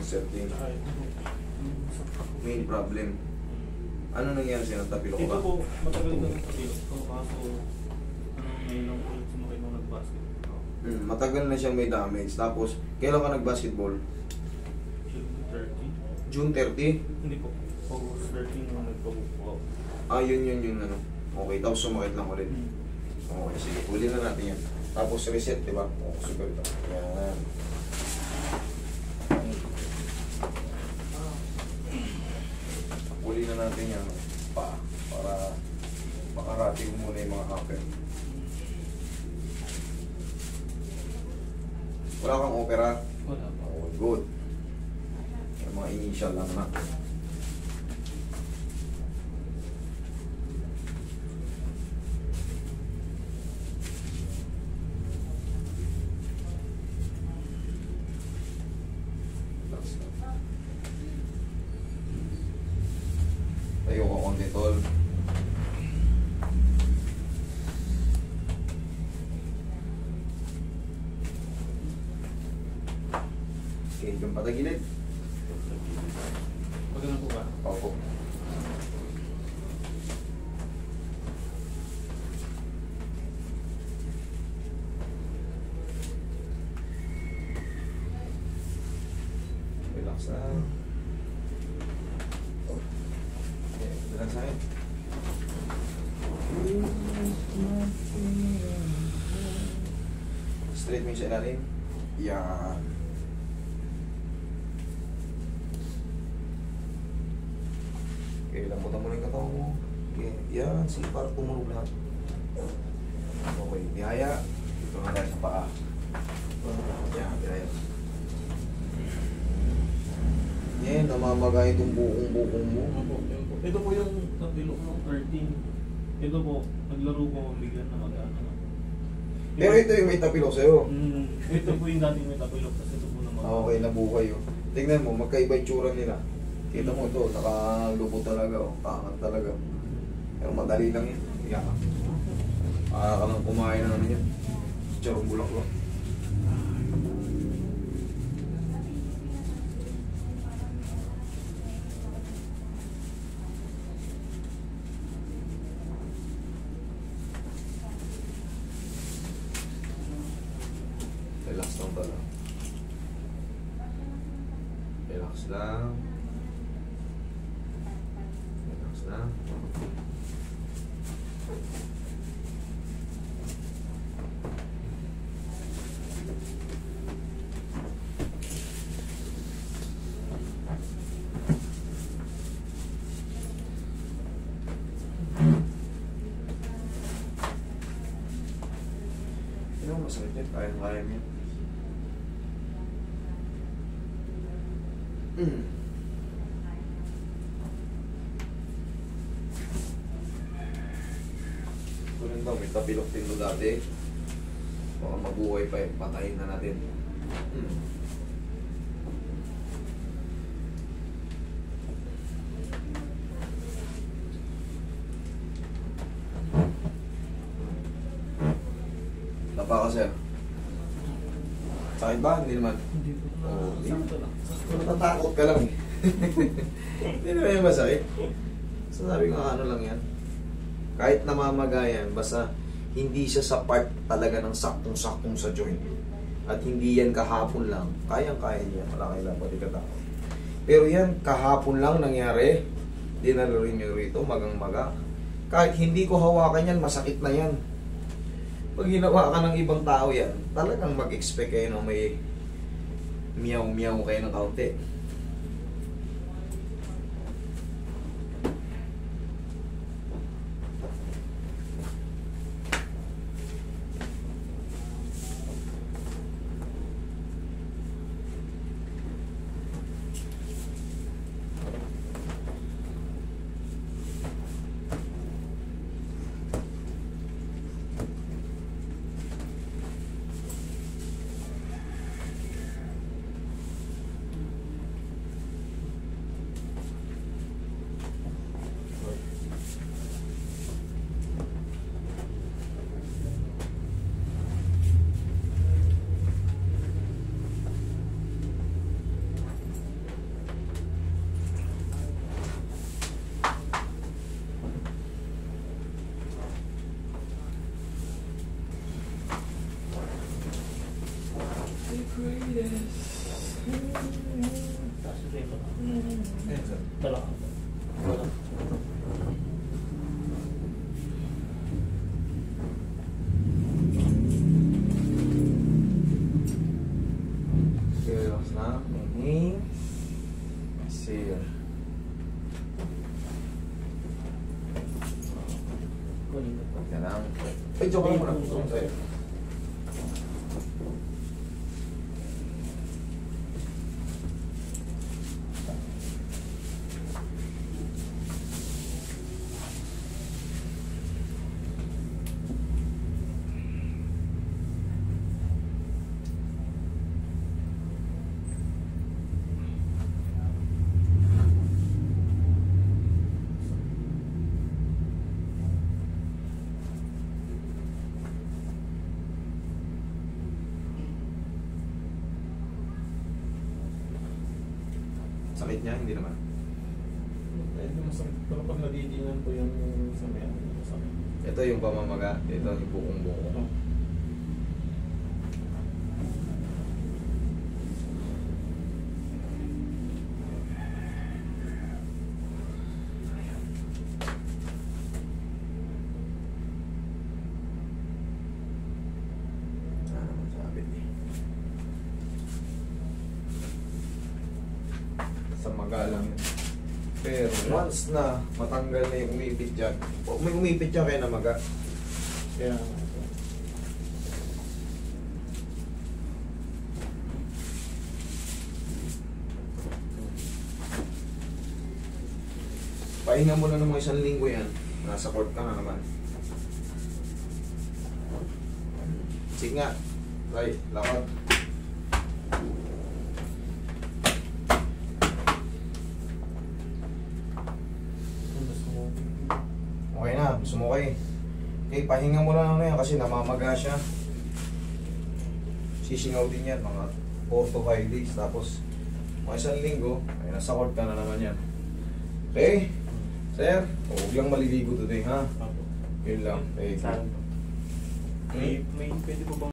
sir King. Ay, Main problem. Ano nangyari sa'yo? Natapilok ito ka? po, matagal na ng tapilok ko. Kaso, ngayon lang ulit sumakay nung nag-basket. Matagal na siyang may damage. Tapos, kailan ka nag-basketball? June 30? June 30? Hindi po. August 13 nung nagpabuk po. Yun ano. Okay, tapos sumakit lang ulit. Okay, sige. Huli na natin yan. Tapos reset, di ba? Super ito. Yan. Huli na natin yan. Para makarati ko muna yung mga hacker. Wala kang opera? Wala po. Oh, good. Yung mga initial lang na. Tayo ko konti, tol. Okay, yung patagilid. Maganda po ba? Opo. Relax lang. Okay, relax lang. Straight mo yung sa ilalim. Yan. Okay, lambutan mo lang yung katawan mo. Okay, yan. Sige, para tumunog lahat. Okay, biyaya. Dito na tayo sa paa. Yan, biyaya. Yan, namamagay itong bukong-bukong mo. Opo, yun po. Ito po yung tapilok ng 13. Ito po, naglaro ko bigyan na mag-ano. Pero ito yung may tapilok sa'yo. Ito po yung dating may tapilok kasi ito po naman. Okay, nabuhay yun. Tingnan mo, magkaiba yung tsura nila. Kita mo ito, nakalubo talaga, oh. Tangan talaga. Pero madali lang yun. Yan. Ka lang kumain na naman yan. Charong bulak-bulak. Relax lang talaga. Relax lang. Relax lang. Ano masakit yan? Kaya-kaya niya. Ito rin daw, may tapilok din to dati. Baka mabuhay pa yun, patayin na natin. Tapa ka, sir. Sakit ba? Hindi naman. Hindi po. Oo, Sakto lang. Natatakot ka lang eh. Hindi naman yung masakit. So sabi ko, ano lang yan. Kahit namamagayan, basta hindi siya sa part talaga ng saktong-saktong sa joint. At hindi yan kahapon lang. Kayang-kaya niya. Wala kailang pati katakot. Pero yan, kahapon lang nangyari. Dinalo rin nyo rito, magang-maga. Kahit hindi ko hawakan yan, masakit na yan. Pag ginawa ka ng ibang tao yan, talagang mag-expect kayo na may miyaw-miyaw kayo ng kaunti. na. Inhale. Exhale. Yan lang. Ay, joke lang muna. Joke sa'yo. Sakit niya? Hindi naman. Medyo masakit. Pero pag nadidinan ko yung sa may masakit. Ito yung pamamaga. Ito yung bukong-buko. Sa maga lang yun. Pero once na matanggal na yung umipit dyan, may umipit dyan kaya na maga. Kaya pahinga mo na ng mga 1 linggo yan. Nasa court ka na naman. Sige nga. Try, lakad. Okay na, sumukay. Okay, pahinga mo lang na yan kasi namamaga siya. Sisingaw din yan, mga 4 to 5 days. Tapos, mga 1 linggo, ay nasa court ka na naman yan. Okay? Sir, huwag lang maliligo today, ha? Yun lang. Okay. may pwede po bang